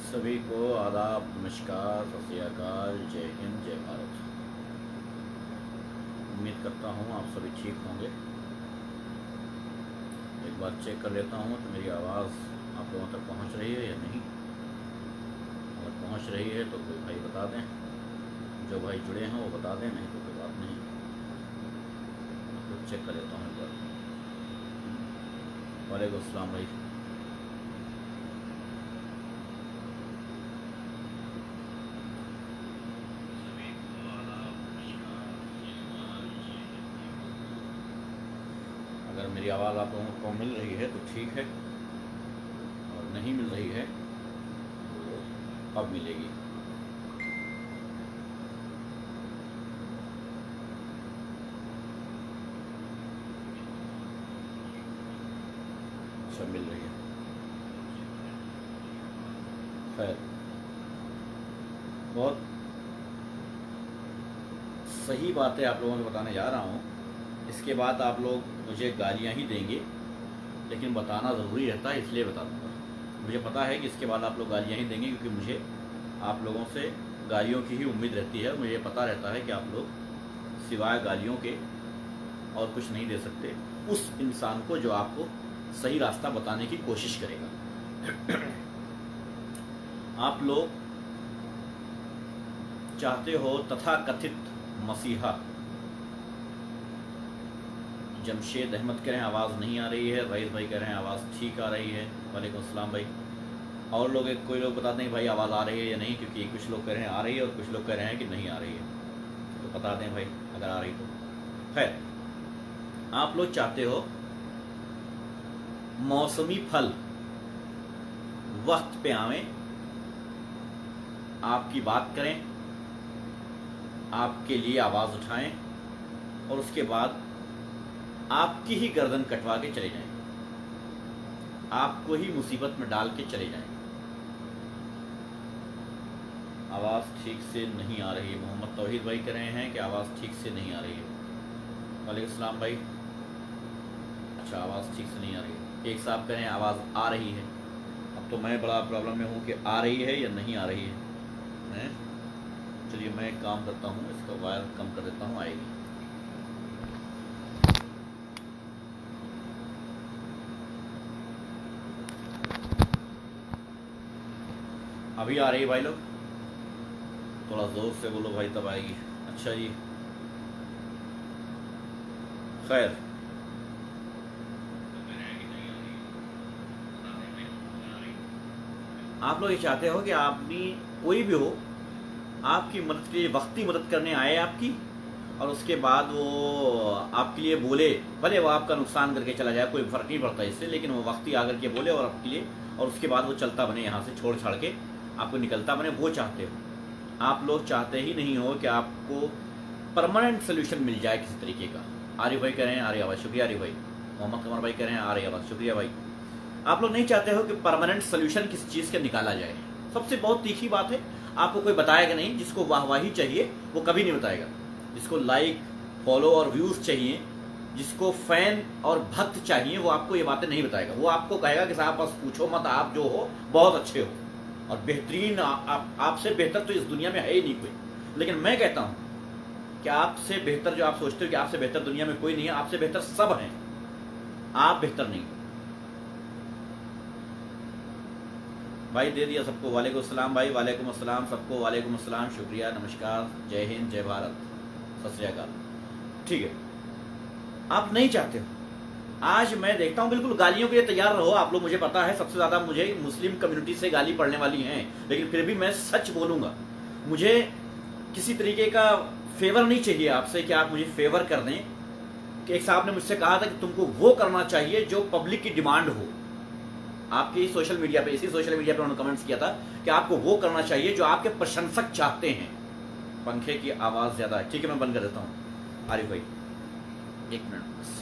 सभी को आदाब, नमस्कार, सत श्री अकाल, जय हिंद, जय भारत। उम्मीद करता हूँ आप सभी ठीक होंगे। एक बार चेक कर लेता हूँ तो मेरी आवाज़ आप लोगों तक पहुँच रही है या नहीं। अगर पहुँच रही है तो कोई भाई बता दें, जो भाई जुड़े हैं वो बता दें, नहीं तो कोई बात नहीं। तो चेक कर लेता हूँ एक बार। वालेकुम अस्सलाम भाई। अगर मेरी आवाज़ आप लोगों को मिल रही है तो ठीक है, और नहीं मिल रही है तो अब मिलेगी। अच्छा, मिल रही है। खैर, बहुत सही बातें आप लोगों को बताने जा रहा हूँ। इसके बाद आप लोग मुझे गालियाँ ही देंगे, लेकिन बताना ज़रूरी रहता है, इसलिए बता दूँगा। मुझे पता है कि इसके बाद आप लोग गालियाँ ही देंगे, क्योंकि मुझे आप लोगों से गालियों की ही उम्मीद रहती है। मुझे पता रहता है कि आप लोग सिवाय गालियों के और कुछ नहीं दे सकते उस इंसान को जो आपको सही रास्ता बताने की कोशिश करेगा। आप लोग चाहते हो तथाकथित मसीहा जमशेद अहमद कह रहे हैं आवाज़ नहीं आ रही है, रईस भाई कह रहे हैं आवाज़ ठीक आ रही है। वालेकुम अस्सलाम भाई। और लोग, कोई लोग बताते हैं भाई आवाज़ आ रही है या नहीं, क्योंकि कुछ लोग कह रहे हैं आ रही है और कुछ लोग कह रहे हैं कि नहीं आ रही है। तो बता दें भाई अगर आ रही तो। खैर, आप लोग चाहते हो मौसमी फल वक्त पे आवें, आपकी बात करें, आपके लिए आवाज़ उठाएं और उसके बाद आपकी ही गर्दन कटवा के चले जाएं, आपको ही मुसीबत में डाल के चले जाएं। आवाज़ ठीक से नहीं आ रही है। मोहम्मद तौहीद भाई कह रहे हैं कि आवाज़ ठीक से नहीं आ रही है। वालेकुम सलाम भाई। अच्छा, आवाज़ ठीक से नहीं आ रही है। एक साहब कह रहे हैं आवाज़ आ रही है। अब तो मैं बड़ा प्रॉब्लम में हूँ कि आ रही है या नहीं आ रही है। चलिए मैं एक काम करता हूँ, इसका वायर कम कर देता हूँ, आएगी। अभी आ रही है भाई लोग? थोड़ा ज़ोर से बोलो भाई, तब आएगी। अच्छा जी, खैर, आप लोग ये चाहते हो कि आदमी कोई भी हो आपकी मदद के लिए वक्ती मदद करने आए आपकी, और उसके बाद वो आपके लिए बोले, भले वो आपका नुकसान करके चला जाए, कोई फर्क नहीं पड़ता इससे, लेकिन वो वक्ती आकर के बोले और आपके लिए, और उसके बाद वो चलता बने, यहाँ से छोड़ छाड़ के आपको निकलता बने, वो चाहते हो। आप लोग चाहते ही नहीं हो कि आपको परमानेंट सोल्यूशन मिल जाए किसी तरीके का। आरिफ भाई कह रहे हैं आ रही आवाज़, शुक्रिया आरिफ भाई। मोहम्मद कमर भाई कह रहे हैं आ रही आवाज़, शुक्रिया भाई। आप लोग नहीं चाहते हो कि परमानेंट सोल्यूशन किसी चीज़ का निकाला जाए। सबसे बहुत तीखी बात है, आपको कोई बताएगा नहीं। जिसको वाहवाही चाहिए वो कभी नहीं बताएगा, जिसको लाइक, फॉलो और व्यूज़ चाहिए, जिसको फैन और भक्त चाहिए, वो आपको ये बातें नहीं बताएगा। वो आपको कहेगा कि साहब बस पूछो मत, आप जो हो बहुत अच्छे हो और बेहतरीन, आपसे बेहतर तो इस दुनिया में है ही नहीं कोई। लेकिन मैं कहता हूं कि आपसे बेहतर, जो आप सोचते हो कि आपसे बेहतर दुनिया में कोई नहीं है, आपसे बेहतर सब हैं, आप बेहतर नहीं। भाई दे दिया सबको। वालेकुम अस्सलाम भाई, वालेकुम अस्सलाम सबको, वालेकुम अस्सलाम, शुक्रिया, नमस्कार, जय हिंद, जय भारत, सत श्री अकाल। ठीक है, आप नहीं चाहते हो। आज मैं देखता हूं बिल्कुल गालियों के लिए तैयार रहो आप लोग। मुझे पता है सबसे ज्यादा मुझे मुस्लिम कम्युनिटी से गाली पड़ने वाली हैं, लेकिन फिर भी मैं सच बोलूंगा। मुझे किसी तरीके का फेवर नहीं चाहिए आपसे कि आप मुझे फेवर कर दें। कि एक साहब ने मुझसे कहा था कि तुमको वो करना चाहिए जो पब्लिक की डिमांड हो। आपके सोशल मीडिया पे, इसी सोशल मीडिया पे उन्होंने कमेंट्स किया था कि आपको वो करना चाहिए जो आपके प्रशंसक चाहते हैं। पंखे की आवाज ज्यादा है, ठीक है मैं बंद कर देता हूँ। आरिफ भाई एक मिनट बस।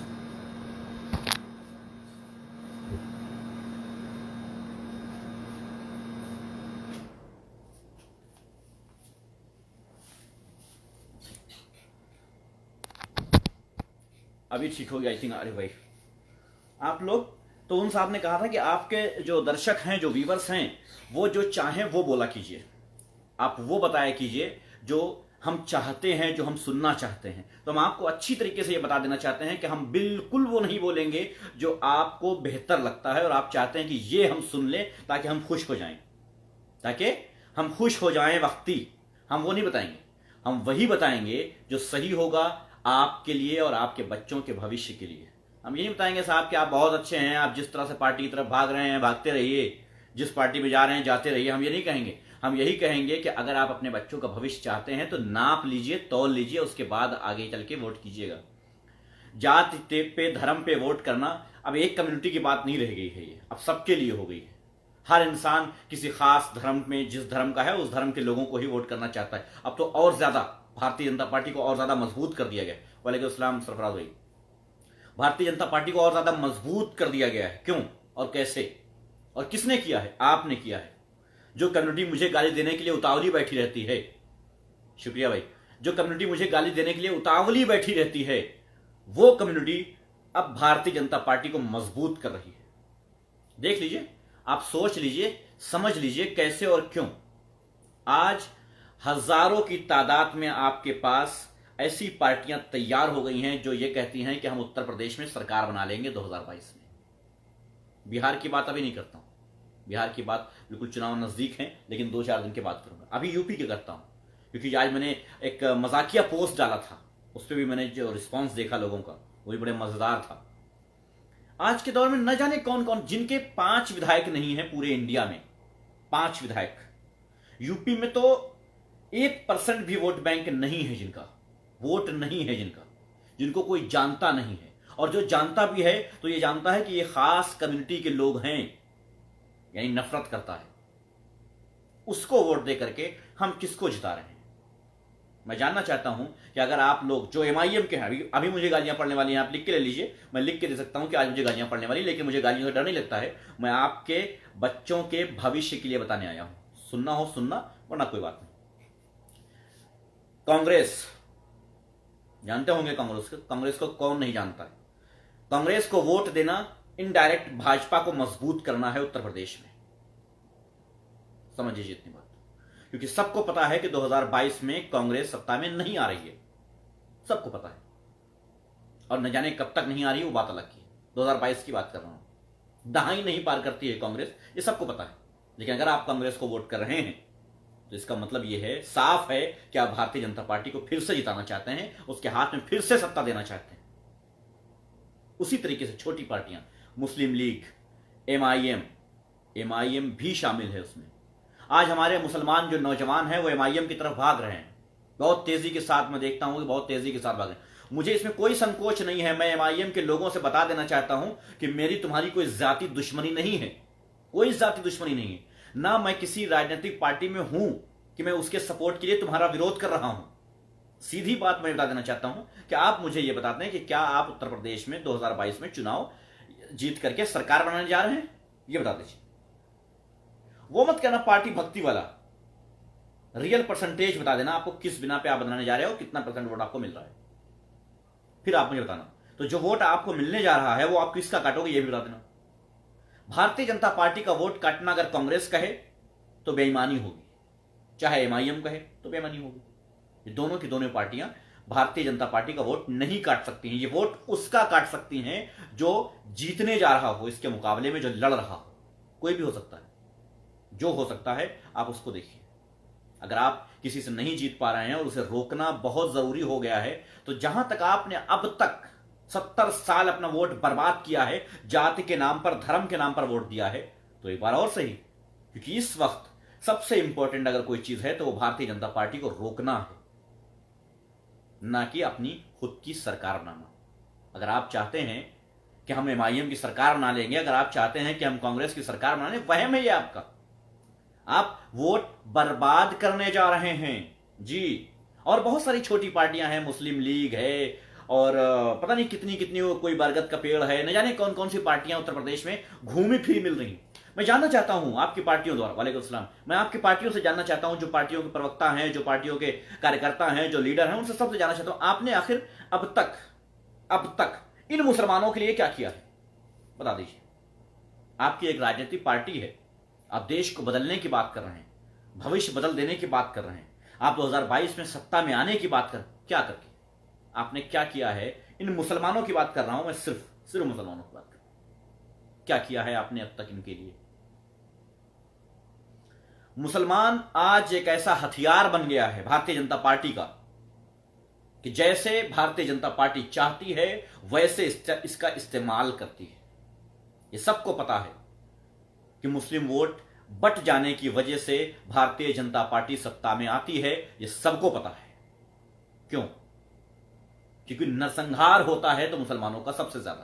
अभी ठीक हो गया आई थिंक। आरिफ भाई, आप लोग तो उन साहब ने कहा था कि आपके जो दर्शक हैं, जो व्यूवर्स हैं, वो जो चाहें वो बोला कीजिए, आप वो बताया कीजिए जो हम चाहते हैं, जो हम सुनना चाहते हैं। तो हम आपको अच्छी तरीके से ये बता देना चाहते हैं कि हम बिल्कुल वो नहीं बोलेंगे जो आपको बेहतर लगता है और आप चाहते हैं कि ये हम सुन लें ताकि हम खुश हो जाएं, ताकि हम खुश हो जाएं वक्ती। हम वो नहीं बताएंगे, हम वही बताएंगे जो सही होगा आपके लिए और आपके बच्चों के भविष्य के लिए। हम ये नहीं बताएंगे साहब कि आप बहुत अच्छे हैं, आप जिस तरह से पार्टी की तरफ भाग रहे हैं भागते रहिए, जिस पार्टी में जा रहे हैं जाते रहिए। हम ये नहीं कहेंगे। हम यही कहेंगे कि अगर आप अपने बच्चों का भविष्य चाहते हैं तो नाप लीजिए, तौल लीजिए, उसके बाद आगे चल के वोट कीजिएगा। जात पे, धर्म पे वोट करना अब एक कम्युनिटी की बात नहीं रह गई है, ये अब सबके लिए हो गई है। हर इंसान किसी खास धर्म में, जिस धर्म का है उस धर्म के लोगों को ही वोट करना चाहता है। अब तो और ज्यादा भारतीय जनता पार्टी को और ज्यादा मजबूत कर दिया गया। वालेकुम अस्सलाम सरफराज भाई। भारतीय जनता पार्टी को और ज्यादा मजबूत कर दिया गया है। क्यों और कैसे और किसने किया है? आपने किया है। जो कम्युनिटी मुझे गाली देने के लिए उतावली बैठी रहती है, शुक्रिया भाई, जो कम्युनिटी मुझे गाली देने के लिए उतावली बैठी रहती है, वो कम्युनिटी अब भारतीय जनता पार्टी को मजबूत कर रही है। देख लीजिए, आप सोच लीजिए, समझ लीजिए कैसे और क्यों। आज हजारों की तादाद में आपके पास ऐसी पार्टियां तैयार हो गई हैं जो ये कहती हैं कि हम उत्तर प्रदेश में सरकार बना लेंगे 2022 में। बिहार की बात अभी नहीं करता हूं, बिहार की बात बिल्कुल चुनाव नजदीक है, लेकिन 2-4 दिन के बाद करूंगा। अभी यूपी की करता हूं, क्योंकि आज मैंने एक मजाकिया पोस्ट डाला था, उस पर भी मैंने जो रिस्पॉन्स देखा लोगों का वो भी बड़े मजेदार था। आज के दौर में न जाने कौन कौन, जिनके 5 विधायक नहीं है पूरे इंडिया में, 5 विधायक, यूपी में तो 1% भी वोट बैंक नहीं है, जिनका वोट नहीं है, जिनको कोई जानता नहीं है, और जो जानता भी है तो ये जानता है कि ये खास कम्युनिटी के लोग हैं, यानी नफरत करता है। उसको वोट दे करके हम किसको जिता रहे हैं? मैं जानना चाहता हूं कि अगर आप लोग जो एमआईएम के हैं, अभी मुझे गालियां पड़ने वाली हैं, आप लिख के ले लीजिए, मैं लिख के दे सकता हूं कि आज मुझे गालियां पड़ने वाली, लेकिन मुझे गालियों से डर नहीं लगता है। मैं आपके बच्चों के भविष्य के लिए बताने आया हूं। सुनना हो सुनना, वरना कोई बात नहीं। कांग्रेस, जानते होंगे कांग्रेस को कौन नहीं जानता है? कांग्रेस को वोट देना इनडायरेक्ट भाजपा को मजबूत करना है उत्तर प्रदेश में। समझ लीजिए इतनी बात, क्योंकि सबको पता है कि 2022 में कांग्रेस सत्ता में नहीं आ रही है, सबको पता है, और न जाने कब तक नहीं आ रही है वो बात अलग की है। 2022 की बात कर रहा हूं। दहाई नहीं पार करती है कांग्रेस, ये सबको पता है। लेकिन अगर आप कांग्रेस को वोट कर रहे हैं तो इसका मतलब यह है, साफ है कि आप भारतीय जनता पार्टी को फिर से जिताना चाहते हैं, उसके हाथ में फिर से सत्ता देना चाहते हैं। उसी तरीके से छोटी पार्टियां, मुस्लिम लीग, एमआईएम भी शामिल है उसमें। आज हमारे मुसलमान जो नौजवान हैं वो एमआईएम की तरफ भाग रहे हैं, बहुत तेजी के साथ। मैं देखता हूं कि बहुत तेजी के साथ भाग रहे हैं। मुझे इसमें कोई संकोच नहीं है। मैं एमआईएम के लोगों से बता देना चाहता हूं कि मेरी तुम्हारी कोई जाति दुश्मनी नहीं है, कोई जाति दुश्मनी नहीं है। ना मैं किसी राजनीतिक पार्टी में हूं कि मैं उसके सपोर्ट के लिए तुम्हारा विरोध कर रहा हूं। सीधी बात मैं बता देना चाहता हूं कि आप मुझे यह बताते हैं कि क्या आप उत्तर प्रदेश में 2022 में चुनाव जीत करके सरकार बनाने जा रहे हैं? यह बता दीजिए। वो मत कहना पार्टी भक्ति वाला, रियल परसेंटेज बता देना आपको किस बिना पे आप बनाने जा रहे हो, कितना परसेंट वोट आपको मिल रहा है, फिर आप मुझे बताना। तो जो वोट आपको मिलने जा रहा है वो आप किसका काटोगे ये भी बता देना। भारतीय जनता पार्टी का वोट काटना अगर कांग्रेस कहे तो बेईमानी होगी, चाहे एमआईएम कहे तो बेईमानी होगी। ये दोनों की दोनों पार्टियां भारतीय जनता पार्टी का वोट नहीं काट सकती हैं। ये वोट उसका काट सकती हैं जो जीतने जा रहा हो, इसके मुकाबले में जो लड़ रहा हो। कोई भी हो सकता है, जो हो सकता है आप उसको देखिए। अगर आप किसी से नहीं जीत पा रहे हैं और उसे रोकना बहुत जरूरी हो गया है, तो जहां तक आपने अब तक 70 साल अपना वोट बर्बाद किया है, जाति के नाम पर, धर्म के नाम पर वोट दिया है, तो एक बार और सही, क्योंकि इस वक्त सबसे इंपॉर्टेंट अगर कोई चीज है तो वो भारतीय जनता पार्टी को रोकना है, ना कि अपनी खुद की सरकार बनाना। अगर आप चाहते हैं कि हम एमआईएम की सरकार बना लेंगे, अगर आप चाहते हैं कि हम कांग्रेस की सरकार बना लें, वहम है ये आपका। आप वोट बर्बाद करने जा रहे हैं जी। और बहुत सारी छोटी पार्टियां हैं, मुस्लिम लीग है और पता नहीं कितनी कितनी कोई बरगद का पेड़ है, न जाने कौन कौन सी पार्टियां उत्तर प्रदेश में घूमी फिरी मिल रही। मैं जानना चाहता हूं आपकी पार्टियों द्वारा, वालेकुम सलाम, मैं आपकी पार्टियों से जानना चाहता हूं, जो पार्टियों के प्रवक्ता हैं, जो पार्टियों के कार्यकर्ता हैं, जो लीडर हैं, उनसे सबसे जानना चाहता हूं, आपने आखिर अब तक इन मुसलमानों के लिए क्या किया है? बता दीजिए। आपकी एक राजनीतिक पार्टी है, आप देश को बदलने की बात कर रहे हैं, भविष्य बदल देने की बात कर रहे हैं, आप 2022 में सत्ता में आने की बात कर, क्या करके आपने क्या किया है? इन मुसलमानों की बात कर रहा हूं मैं, सिर्फ मुसलमानों की बात कर, क्या किया है आपने अब तक इनके लिए? मुसलमान आज एक ऐसा हथियार बन गया है भारतीय जनता पार्टी का कि जैसे भारतीय जनता पार्टी चाहती है वैसे इसका इस्तेमाल करती है। ये सबको पता है कि मुस्लिम वोट बट जाने की वजह से भारतीय जनता पार्टी सत्ता में आती है, ये सबको पता है। क्यों? क्योंकि नरसंहार होता है तो मुसलमानों का सबसे ज्यादा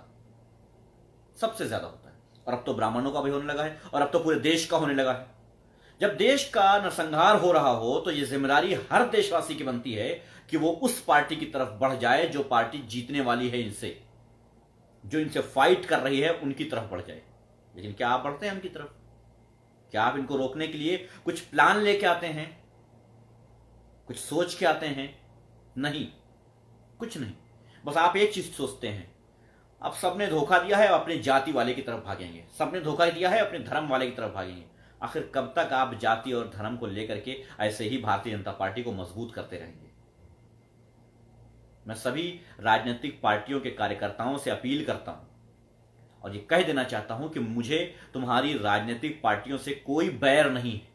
होता है, और अब तो ब्राह्मणों का भी होने लगा है, और अब तो पूरे देश का होने लगा है। जब देश का नरसंहार हो रहा हो तो यह जिम्मेदारी हर देशवासी की बनती है कि वो उस पार्टी की तरफ बढ़ जाए जो पार्टी जीतने वाली है, इनसे जो इनसे फाइट कर रही है उनकी तरफ बढ़ जाए। लेकिन क्या आप बढ़ते हैं उनकी तरफ? क्या आप इनको रोकने के लिए कुछ प्लान लेके आते हैं, कुछ सोच के आते हैं? नहीं, कुछ नहीं। बस आप एक चीज सोचते हैं, अब सबने धोखा दिया है, अपने जाति वाले की तरफ भागेंगे, सबने धोखा दिया है, अपने धर्म वाले की तरफ भागेंगे। आखिर कब तक आप जाति और धर्म को लेकर के ऐसे ही भारतीय जनता पार्टी को मजबूत करते रहेंगे? मैं सभी राजनीतिक पार्टियों के कार्यकर्ताओं से अपील करता हूं और ये कह देना चाहता हूं कि मुझे तुम्हारी राजनीतिक पार्टियों से कोई बैर नहीं है,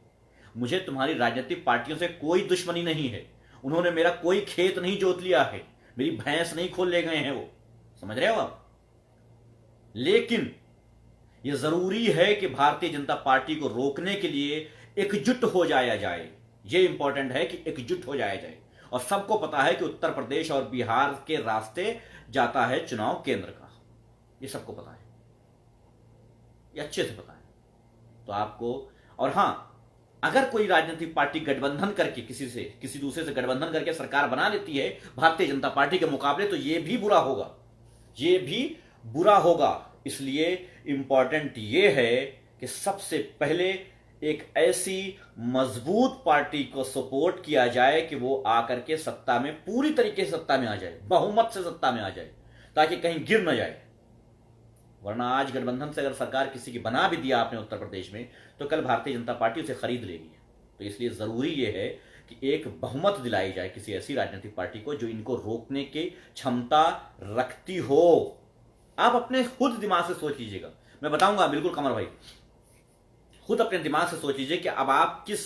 मुझे तुम्हारी राजनीतिक पार्टियों से कोई दुश्मनी नहीं है। उन्होंने मेरा कोई खेत नहीं जोत लिया है, मेरी भैंस नहीं खोल ले गए हैं वो, समझ रहे हो आप? लेकिन यह जरूरी है कि भारतीय जनता पार्टी को रोकने के लिए एकजुट हो जाया जाए। यह इंपॉर्टेंट है कि एकजुट हो जाया जाए। और सबको पता है कि उत्तर प्रदेश और बिहार के रास्ते जाता है चुनाव केंद्र का, यह सबको पता है, यह अच्छे से पता है। तो आपको, और हां, अगर कोई राजनीतिक पार्टी गठबंधन करके किसी दूसरे से गठबंधन करके सरकार बना लेती है भारतीय जनता पार्टी के मुकाबले, तो यह भी बुरा होगा, यह भी बुरा होगा। इसलिए इंपॉर्टेंट यह है कि सबसे पहले एक ऐसी मजबूत पार्टी को सपोर्ट किया जाए कि वो आकर के सत्ता में, पूरी तरीके से सत्ता में आ जाए, बहुमत से सत्ता में आ जाए, ताकि कहीं गिर न जाए। वरना आज गठबंधन से अगर सरकार किसी की बना भी दिया आपने उत्तर प्रदेश में, तो कल भारतीय जनता पार्टी उसे खरीद लेगी। तो इसलिए जरूरी यह है कि एक बहुमत दिलाई जाए किसी ऐसी राजनीतिक पार्टी को जो इनको रोकने की क्षमता रखती हो। आप अपने खुद दिमाग से सोच लीजिएगा, मैं बताऊंगा बिल्कुल कमर भाई, खुद अपने दिमाग से सोच लीजिए कि अब आप किस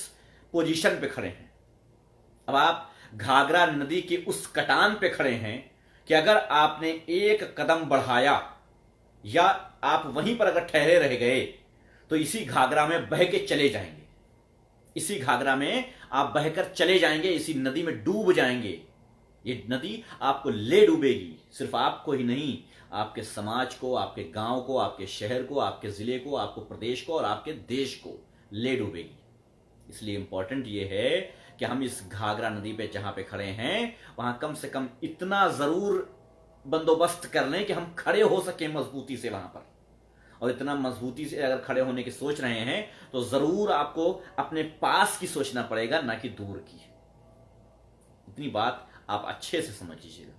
पोजीशन पे खड़े हैं। अब आप घाघरा नदी के उस कटान पे खड़े हैं कि अगर आपने एक कदम बढ़ाया या आप वहीं पर अगर ठहरे रह गए तो इसी घाघरा में बह के चले जाएंगे, इसी घाघरा में आप बहकर चले जाएंगे, इसी नदी में डूब जाएंगे। ये नदी आपको ले डूबेगी, सिर्फ आपको ही नहीं, आपके समाज को, आपके गांव को, आपके शहर को, आपके जिले को, आपको प्रदेश को और आपके देश को ले डूबेगी। इसलिए इंपॉर्टेंट ये है कि हम इस घाघरा नदी पे जहां पे खड़े हैं वहां कम से कम इतना जरूर बंदोबस्त कर लें कि हम खड़े हो सके मजबूती से वहां पर। और इतना मजबूती से अगर खड़े होने की सोच रहे हैं तो जरूर आपको अपने पास की सोचना पड़ेगा, ना कि दूर की। इतनी बात आप अच्छे से समझ लीजिएगा।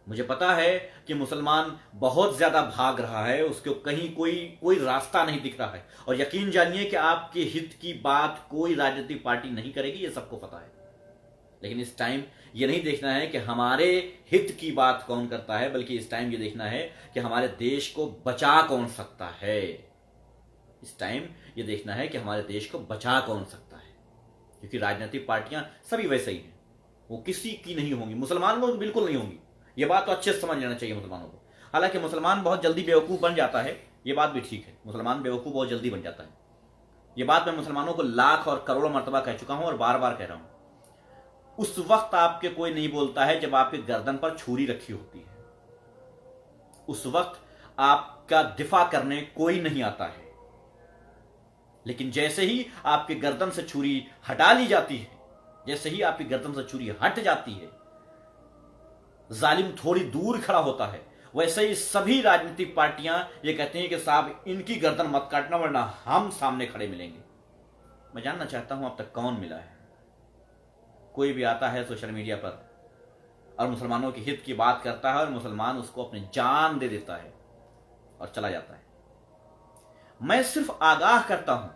मुझे पता है कि मुसलमान बहुत ज्यादा भाग रहा है, उसको कहीं कोई रास्ता नहीं दिख रहा है, और यकीन जानिए कि आपके हित की बात कोई राजनीतिक पार्टी नहीं करेगी, ये सबको पता है। लेकिन इस टाइम ये नहीं देखना है कि हमारे हित की बात कौन करता है, बल्कि इस टाइम ये देखना है कि हमारे देश को बचा कौन सकता है। इस टाइम ये देखना है कि हमारे देश को बचा कौन सकता है, क्योंकि राजनीतिक पार्टियां सभी वैसे ही हैं, वो किसी की नहीं होंगी, मुसलमानों की बिल्कुल नहीं होंगी। ये बात तो अच्छे से समझ लेना चाहिए मुसलमानों को। हालांकि मुसलमान बहुत जल्दी बेवकूफ बन जाता है, ये बात भी ठीक है, मुसलमान बेवकूफ बहुत जल्दी बन जाता है। ये बात मैं मुसलमानों को लाख और करोड़ों मर्तबा कह चुका हूं और बार बार कह रहा हूं। उस वक्त आपके कोई नहीं बोलता है जब आपके गर्दन पर छुरी रखी होती है, उस वक्त आपका दिफा करने कोई नहीं आता है। लेकिन जैसे ही आपके गर्दन से छुरी हटा ली जाती है, जैसे ही आपकी गर्दन से छुरी हट जाती है, जालिम थोड़ी दूर खड़ा होता है, वैसे ही सभी राजनीतिक पार्टियां ये कहती हैं कि साहब इनकी गर्दन मत काटना वरना हम सामने खड़े मिलेंगे। मैं जानना चाहता हूं अब तक कौन मिला है? कोई भी आता है सोशल मीडिया पर और मुसलमानों के हित की बात करता है और मुसलमान उसको अपनी जान दे देता है और चला जाता है। मैं सिर्फ आगाह करता हूं,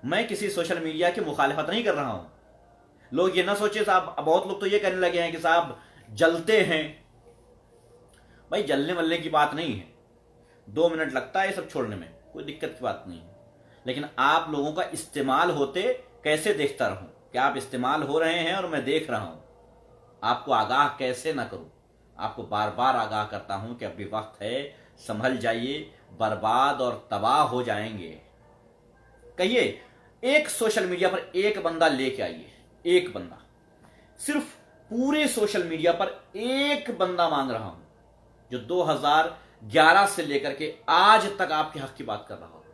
मैं किसी सोशल मीडिया की मुखालिफत नहीं कर रहा हूं। लोग ये ना सोचे साहब, बहुत लोग तो ये कहने लगे हैं कि साहब जलते हैं। भाई जलने वलने की बात नहीं है, 2 मिनट लगता है ये सब छोड़ने में, कोई दिक्कत की बात नहीं है। लेकिन आप लोगों का इस्तेमाल होते कैसे देखता रहूं, क्या आप इस्तेमाल हो रहे हैं और मैं देख रहा हूं, आपको आगाह कैसे ना करूं। आपको बार बार आगाह करता हूं कि अभी वक्त है, संभल जाइए, बर्बाद और तबाह हो जाएंगे। कहिए एक सोशल मीडिया पर एक बंदा लेके आइए, एक बंदा, सिर्फ पूरे सोशल मीडिया पर एक बंदा मांग रहा हूं जो 2011 से लेकर के आज तक आपके हक की बात कर रहा हो।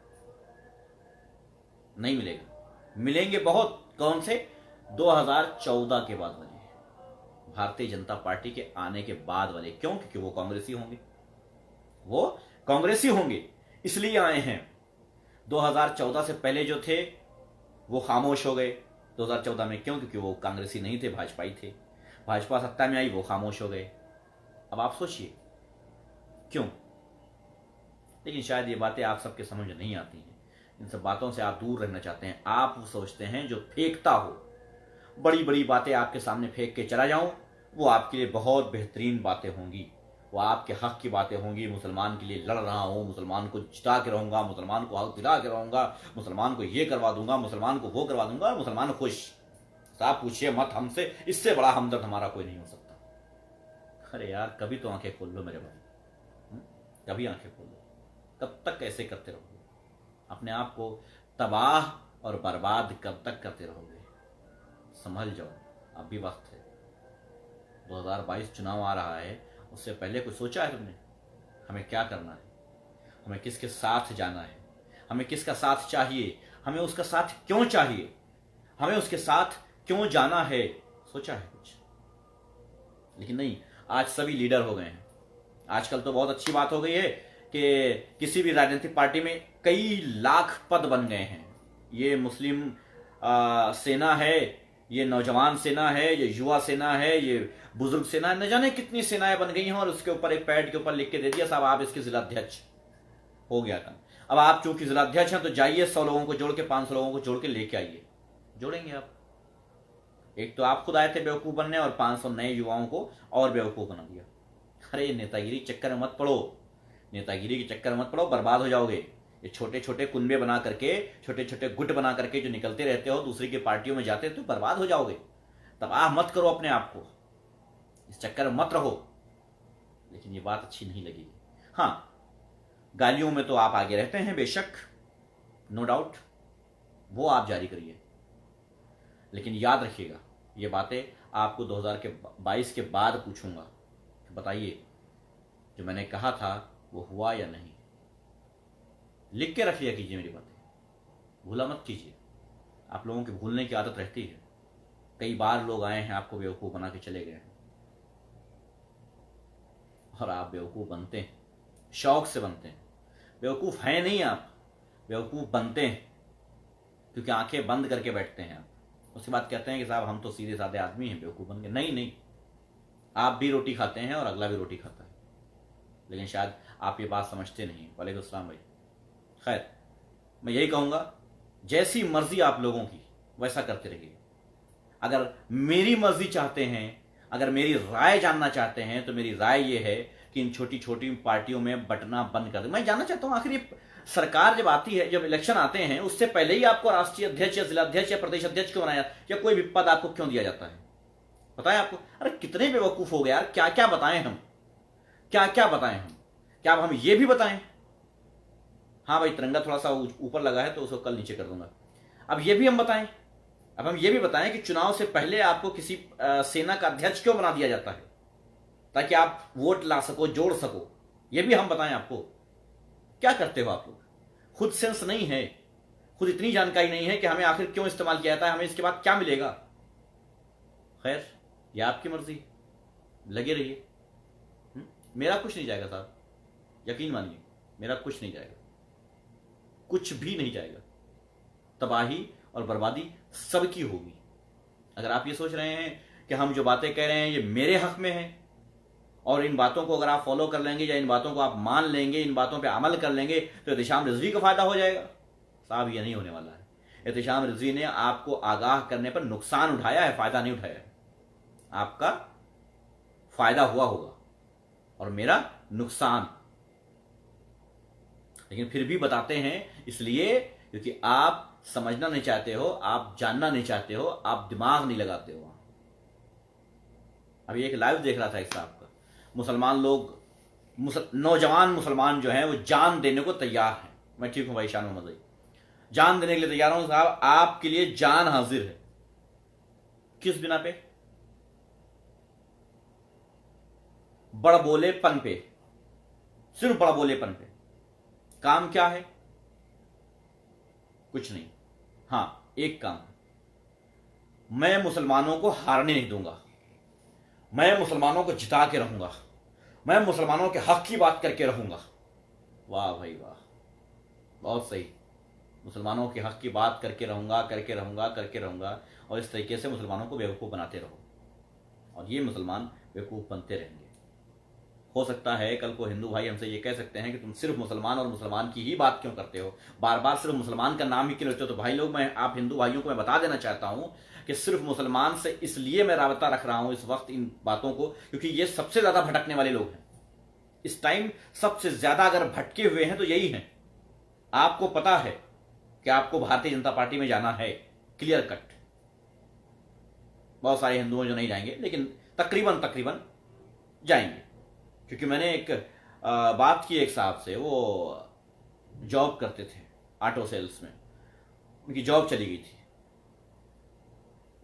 नहीं मिलेगा। मिलेंगे बहुत, कौन से? 2014 के बाद वाले, भारतीय जनता पार्टी के आने के बाद वाले। क्यों? क्योंकि वो कांग्रेसी होंगे, वो कांग्रेसी होंगे, इसलिए आए हैं। 2014 से पहले जो थे वो खामोश हो गए 2014 में। क्यों? क्योंकि वो कांग्रेसी नहीं थे, भाजपाई थे। भाजपा सत्ता में आई, वो खामोश हो गए। अब आप सोचिए क्यों। लेकिन शायद ये बातें आप सबके समझ नहीं आती हैं, इन सब बातों से आप दूर रहना चाहते हैं। आप वो सोचते हैं जो फेंकता हो, बड़ी बड़ी बातें आपके सामने फेंक के चला जाऊं, वो आपके लिए बहुत बेहतरीन बातें होंगी, वो आपके हक की बातें होंगी। मुसलमान के लिए लड़ रहा हूं, मुसलमान को जिता के रहूंगा, मुसलमान को हक दिला के रहूंगा, मुसलमान को ये करवा दूंगा, मुसलमान को वो करवा दूंगा, मुसलमान खुश। साहब पूछिए मत हमसे, इससे बड़ा हमदर्द हमारा कोई नहीं हो सकता। अरे यार कभी तो आंखें खोल लो मेरे भाई, कभी आंखें खोल लो। कब तक ऐसे करते रहोगे? अपने आप को तबाह और बर्बाद कब तक करते रहोगे? संभल जाओ, अभी वक्त है। 2022 चुनाव आ रहा है, उससे पहले कुछ सोचा है तुमने? हमें क्या करना है, हमें किसके साथ जाना है, हमें किसका साथ चाहिए, हमें उसका साथ क्यों चाहिए, हमें उसके साथ क्यों जाना है? सोचा है कुछ? लेकिन नहीं, आज सभी लीडर हो गए हैं। आजकल तो बहुत अच्छी बात हो गई है कि किसी भी राजनीतिक पार्टी में कई लाख पद बन गए हैं। ये मुस्लिम सेना है, ये नौजवान सेना है, ये युवा सेना है, ये बुजुर्ग सेना है, न जाने कितनी सेनाएं बन गई हैं। और उसके ऊपर एक पैड के ऊपर लिख के दे दिया, साहब आप इसके जिलाध्यक्ष। हो गया काम। अब आप चूंकि जिलाध्यक्ष हैं तो जाइए 100 लोगों को जोड़ के, 500 लोगों को जोड़ के लेके आइए। जोड़ेंगे आप? एक तो आप खुद आए थे बेवकूफ बनने, और 500 नए युवाओं को और बेवकूफ बना दिया। अरे नेतागिरी के चक्कर में मत पड़ो, नेतागिरी के चक्कर में मत पड़ो, बर्बाद हो जाओगे। ये छोटे छोटे कुनबे बना करके, छोटे छोटे गुट बना करके जो निकलते रहते हो, दूसरी की पार्टियों में जाते तो बर्बाद हो जाओगे। तबाह मत करो अपने आप को, इस चक्कर में मत रहो। लेकिन ये बात अच्छी नहीं लगेगी। हाँ, गालियों में तो आप आगे रहते हैं बेशक, नो डाउट, वो आप जारी करिए। लेकिन याद रखिएगा, ये बातें आपको 2022 के बाद पूछूंगा। बताइए जो मैंने कहा था वो हुआ या नहीं। लिख के रख लिया कीजिए मेरी बातें, भूला मत कीजिए। आप लोगों की भूलने की आदत रहती है। कई बार लोग आए हैं, आपको बेवकूफ़ बना के चले गए हैं, और आप बेवकूफ़ बनते हैं, शौक से बनते हैं। बेवकूफ़ हैं नहीं आप, बेवकूफ़ बनते हैं, क्योंकि आंखें बंद करके बैठते हैं आप। उसके बाद कहते हैं कि साहब हम तो सीधे साधे आदमी हैं, बेवकूफ़ बन गए। नहीं नहीं, आप भी रोटी खाते हैं और अगला भी रोटी खाता है, लेकिन शायद आप ये बात समझते नहीं। वालेकुम अस्सलाम भाई। खैर, मैं यही कहूँगा, जैसी मर्जी आप लोगों की वैसा करते रहिए। अगर मेरी मर्जी चाहते हैं, अगर मेरी राय जानना चाहते हैं, तो मेरी राय ये है कि इन छोटी छोटी पार्टियों में बंटना बंद कर दे। मैं जानना चाहता हूँ, आखिर ये सरकार जब आती है, जब इलेक्शन आते हैं, उससे पहले ही आपको राष्ट्रीय अध्यक्ष या जिलाध्यक्ष या प्रदेश अध्यक्ष क्यों बनाया, या कोई भी पद आपको क्यों दिया जाता है? बताएं आपको। अरे कितने बेवकूफ हो गए यार, क्या क्या बताएं हम, क्या क्या बताएं हम? क्या अब हम ये भी बताएं? हाँ भाई, तिरंगा थोड़ा सा ऊपर लगा है तो उसको कल नीचे कर दूंगा। अब ये भी हम बताएं, अब हम ये भी बताएं कि चुनाव से पहले आपको किसी सेना का अध्यक्ष क्यों बना दिया जाता है, ताकि आप वोट ला सको, जोड़ सको। ये भी हम बताएं आपको। क्या करते हो आप लोग? खुद सेंस नहीं है, खुद इतनी जानकारी नहीं है कि हमें आखिर क्यों इस्तेमाल किया जाता है, हमें इसके बाद क्या मिलेगा। खैर, ये आपकी मर्जी, लगे रहिए। मेरा कुछ नहीं जाएगा साहब, यकीन मानिए, मेरा कुछ नहीं जाएगा, कुछ भी नहीं जाएगा। तबाही और बर्बादी सबकी होगी। अगर आप ये सोच रहे हैं कि हम जो बातें कह रहे हैं ये मेरे हक में है और इन बातों को अगर आप फॉलो कर लेंगे या इन बातों को आप मान लेंगे, इन बातों पे अमल कर लेंगे तो एहतिशाम रिजवी का फायदा हो जाएगा। साहब ये नहीं होने वाला है। एहतिशाम रिजवी ने आपको आगाह करने पर नुकसान उठाया है, फायदा नहीं उठाया है। आपका फायदा हुआ होगा और मेरा नुकसान, लेकिन फिर भी बताते हैं इसलिए क्योंकि आप समझना नहीं चाहते हो, आप जानना नहीं चाहते हो, आप दिमाग नहीं लगाते हो। अभी एक लाइव देख रहा था इस साहब का, मुसलमान लोग नौजवान मुसलमान जो हैं वो जान देने को तैयार हैं। मैं ठीक हूं भाई शान मोहम्मद भाई, जान देने के लिए तैयार हूं साहब, आपके लिए जान हाजिर है। किस बिना पे? बड़बोलेपन पे, सिर्फ बड़बोलेपन पे। काम क्या है? कुछ नहीं। हां, एक काम, मैं मुसलमानों को हारने नहीं दूंगा, मैं मुसलमानों को जिता के रहूंगा, मैं मुसलमानों के हक की बात करके रहूंगा। वाह भाई वाह, बहुत सही। मुसलमानों के हक की बात करके रहूंगा, करके रहूंगा, करके रहूंगा, और इस तरीके से मुसलमानों को बेवकूफ़ बनाते रहो, और ये मुसलमान बेवकूफ़ बनते रहेंगे। हो सकता है कल को हिंदू भाई हमसे ये कह सकते हैं कि तुम सिर्फ मुसलमान और मुसलमान की ही बात क्यों करते हो, बार बार सिर्फ मुसलमान का नाम ही क्यों लेते हो। तो भाई लोग, मैं आप हिंदू भाइयों को मैं बता देना चाहता हूं कि सिर्फ मुसलमान से इसलिए मैं राबता रख रहा हूं इस वक्त इन बातों को, क्योंकि ये सबसे ज्यादा भटकने वाले लोग हैं इस टाइम। सबसे ज्यादा अगर भटके हुए हैं तो यही हैं। आपको पता है कि आपको भारतीय जनता पार्टी में जाना है, क्लियर कट। बहुत सारे हिंदुओं जो नहीं जाएंगे, लेकिन तकरीबन तकरीबन जाएंगे, क्योंकि मैंने एक बात की एक साहब से, वो जॉब करते थे ऑटो सेल्स में, उनकी जॉब चली गई थी।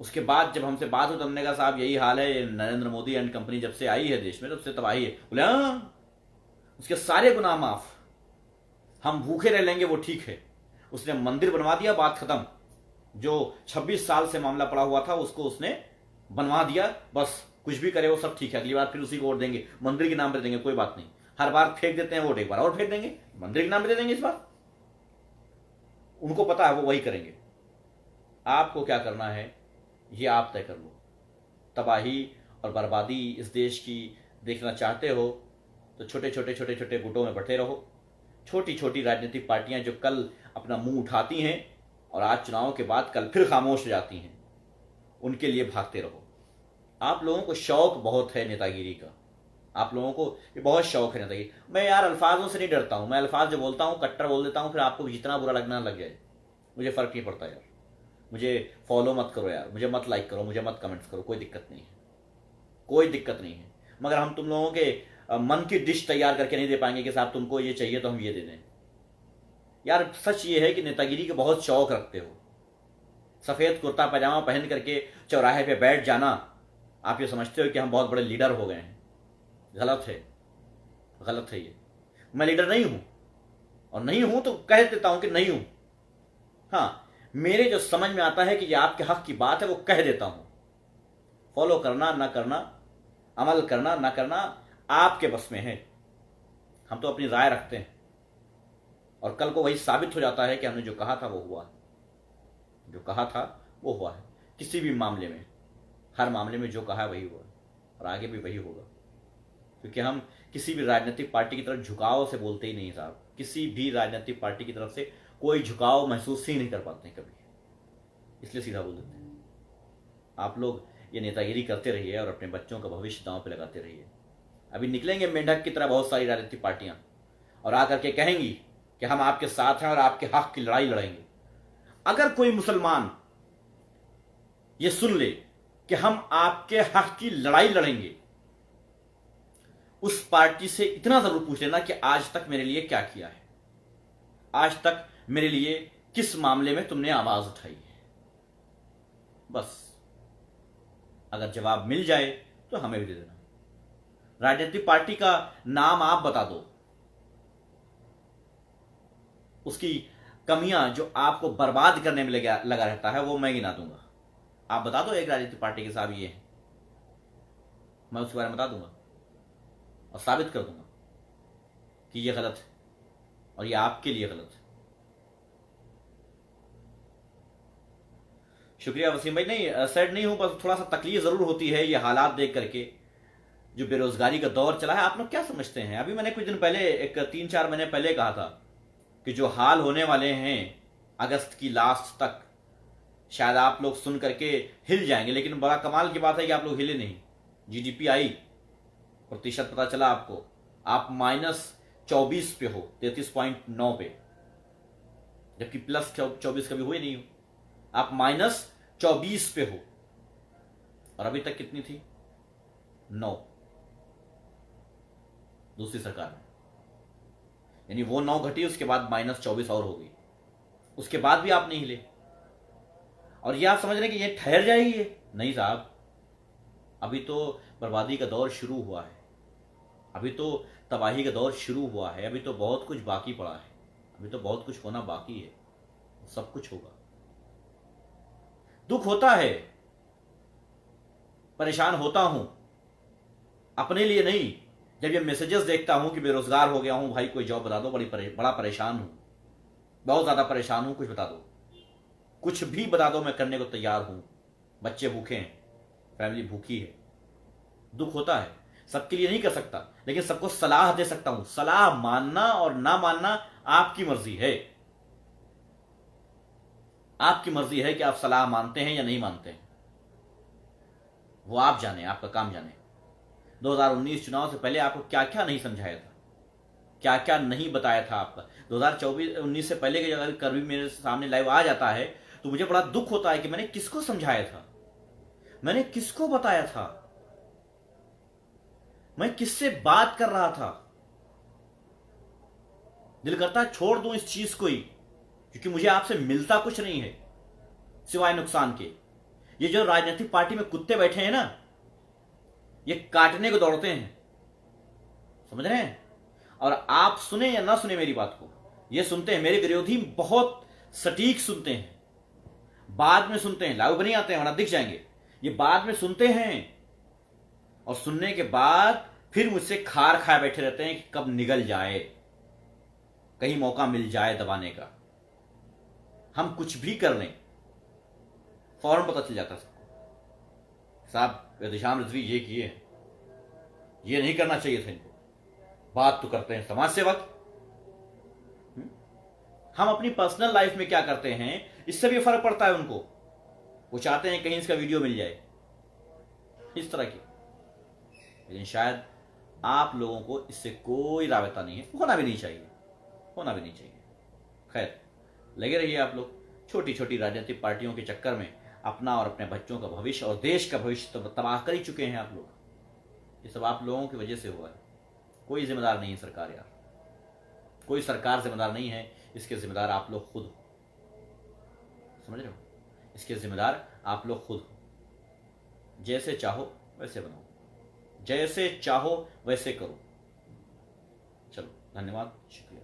उसके बाद जब हमसे बात हुई तो हमने कहा साहब यही हाल है, नरेंद्र मोदी एंड कंपनी जब से आई है देश में तब से तबाही है। बोले हाँ, उसके सारे गुनाह माफ, हम भूखे रह लेंगे वो ठीक है। उसने मंदिर बनवा दिया, बात खत्म। जो 26 साल से मामला पड़ा हुआ था उसको उसने बनवा दिया, बस कुछ भी करे वो सब ठीक है, अगली बार फिर उसी को वोट देंगे, मंदिर के नाम पर देंगे, कोई बात नहीं। हर बार फेंक देते हैं वोट, एक बार और फेंक देंगे, मंदिर के नाम पर दे देंगे इस बार। उनको पता है वो वही करेंगे। आपको क्या करना है ये आप तय कर लो। तबाही और बर्बादी इस देश की देखना चाहते हो तो छोटे छोटे छोटे छोटे गुटों में बंटे रहो। छोटी छोटी राजनीतिक पार्टियां जो कल अपना मुंह उठाती हैं और आज चुनाव के बाद कल फिर खामोश हो जाती हैं, उनके लिए भागते रहो। आप लोगों को शौक बहुत है नेतागिरी का, आप लोगों को ये बहुत शौक है नेतागिरी। मैं यार अल्फाजों से नहीं डरता हूं, मैं अल्फाज जो बोलता हूं कट्टर बोल देता हूं, फिर आपको जितना बुरा लगना लग जाए मुझे फर्क नहीं पड़ता यार। मुझे फॉलो मत करो यार, मुझे मत लाइक करो, मुझे मत कमेंट्स करो, कोई दिक्कत नहीं है, कोई दिक्कत नहीं है। मगर हम तुम लोगों के मन की डिश तैयार करके नहीं दे पाएंगे कि साहब तुमको ये चाहिए तो हम ये दे दें। यार सच ये है कि नेतागिरी के बहुत शौक रखते हो। सफेद कुर्ता पैजामा पहन करके चौराहे पे बैठ जाना, आप ये समझते हो कि हम बहुत बड़े लीडर हो गए हैं। गलत है, गलत है ये। मैं लीडर नहीं हूं, और नहीं हूं तो कह देता हूं कि नहीं हूं। हाँ, मेरे जो समझ में आता है कि ये आपके हक की बात है वो कह देता हूं। फॉलो करना ना करना, अमल करना ना करना आपके बस में है। हम तो अपनी राय रखते हैं और कल को वही साबित हो जाता है कि हमने जो कहा था वो हुआ, जो कहा था वो हुआ है। किसी भी मामले में, हर मामले में जो कहा है वही हुआ और आगे भी वही होगा, क्योंकि हम किसी भी राजनीतिक पार्टी की तरफ झुकाव से बोलते ही नहीं साहब। किसी भी राजनीतिक पार्टी की तरफ से कोई झुकाव महसूस ही नहीं कर पाते हैं कभी, इसलिए सीधा बोल देते हैं। आप लोग ये नेतागिरी करते रहिए और अपने बच्चों का भविष्य दांव पे लगाते रहिए। अभी निकलेंगे मेंढक की तरह बहुत सारी राजनीतिक पार्टियां और आकर के कहेंगी कि हम आपके साथ हैं और आपके हक की लड़ाई लड़ेंगे। अगर कोई मुसलमान ये सुन ले कि हम आपके हक की लड़ाई लड़ेंगे, उस पार्टी से इतना जरूर पूछ लेना कि आज तक मेरे लिए क्या किया है, आज तक मेरे लिए किस मामले में तुमने आवाज उठाई है। बस अगर जवाब मिल जाए तो हमें भी दे देना। राजनीतिक पार्टी का नाम आप बता दो, उसकी कमियां जो आपको बर्बाद करने में लगा रहता है वो मैं गिना दूंगा। आप बता दो एक राजनीतिक पार्टी के साथ ये है, मैं उसके बारे में बता दूंगा और साबित कर दूंगा कि ये गलत है और ये आपके लिए गलत है। शुक्रिया वसीम भाई। नहीं सैड नहीं हूं, बस थोड़ा सा तकलीफ जरूर होती है ये हालात देख करके जो बेरोजगारी का दौर चला है, आप लोग क्या समझते हैं? अभी मैंने कुछ दिन पहले, एक 3-4 महीने पहले कहा था कि जो हाल होने वाले हैं अगस्त की लास्ट तक, शायद आप लोग सुन करके हिल जाएंगे, लेकिन बड़ा कमाल की बात है कि आप लोग हिले नहीं। जीडीपी आई, प्रतिशत पता चला आपको, आप -24 पे हो, 33.9 पे, जबकि +24 कभी हुए नहीं हो। आप -24 पे हो, और अभी तक कितनी थी? 9, दूसरी सरकार में। यानी वो 9 घटी, उसके बाद -24 और हो गई, उसके बाद भी आप नहीं हिले। और ये आप समझ रहे हैं कि ये ठहर जाएगी? ये नहीं साहब, अभी तो बर्बादी का दौर शुरू हुआ है, अभी तो तबाही का दौर शुरू हुआ है, अभी तो बहुत कुछ बाकी पड़ा है, अभी तो बहुत कुछ होना बाकी है, सब कुछ होगा। दुख होता है, परेशान होता हूं, अपने लिए नहीं। जब ये मैसेजेस देखता हूं कि बेरोजगार हो गया हूं, भाई कोई जॉब बता दो, बड़ा परेशान हूं, बहुत ज्यादा परेशान हूं, कुछ बता दो, कुछ भी बता दो, मैं करने को तैयार हूं। बच्चे भूखे हैं, फैमिली भूखी है, दुख होता है। सबके लिए नहीं कर सकता, लेकिन सबको सलाह दे सकता हूं। सलाह मानना और ना मानना आपकी मर्जी है। आपकी मर्जी है कि आप सलाह मानते हैं या नहीं मानते हैं, वो आप जाने, आपका काम जाने। 2019 चुनाव से पहले आपको क्या क्या नहीं समझाया था, क्या क्या नहीं बताया था आपका। 2019 से पहले के अगर कभी मेरे सामने लाइव आ जाता है तो मुझे बड़ा दुख होता है कि मैंने किसको समझाया था, मैंने किसको बताया था, मैं किससे बात कर रहा था। दिल करता है छोड़ दूं इस चीज को ही, क्योंकि मुझे आपसे मिलता कुछ नहीं है सिवाय नुकसान के। ये जो राजनीतिक पार्टी में कुत्ते बैठे हैं ना, ये काटने को दौड़ते हैं, समझ रहे हैं? और आप सुने या ना सुने मेरी बात को, ये सुनते हैं, मेरे विरोधी बहुत सटीक सुनते हैं, बाद में सुनते हैं, लाइव नहीं आते हैं, वरना दिख जाएंगे। ये बाद में सुनते हैं, और सुनने के बाद फिर मुझसे खार खाए बैठे रहते हैं कि कब निगल जाए, कहीं मौका मिल जाए दबाने का। हम कुछ भी कर लें, फौरन पता चल जाता सबको, साहब एहतशाम रिजवी ये किए हैं, ये नहीं करना चाहिए था इनको। बात तो करते हैं समाज सेवक, हम अपनी पर्सनल लाइफ में क्या करते हैं इससे भी फर्क पड़ता है उनको। वो चाहते हैं कहीं इसका वीडियो मिल जाए, इस तरह की। लेकिन शायद आप लोगों को इससे कोई राबता नहीं है, होना भी नहीं चाहिए, होना भी नहीं चाहिए। खैर, लगे रहिए आप लोग छोटी छोटी राजनीतिक पार्टियों के चक्कर में अपना और अपने बच्चों का भविष्य और देश का भविष्य तो तबाह कर ही चुके हैं आप लोग। ये सब आप लोगों की वजह से हुआ है। कोई जिम्मेदार नहीं है सरकार यार, कोई सरकार जिम्मेदार नहीं है, इसके जिम्मेदार आप लोग खुद हो, समझ रहे हो? इसके जिम्मेदार आप लोग खुद हो। जैसे चाहो वैसे बनाओ, जैसे चाहो वैसे करो। चलो, धन्यवाद, शुक्रिया।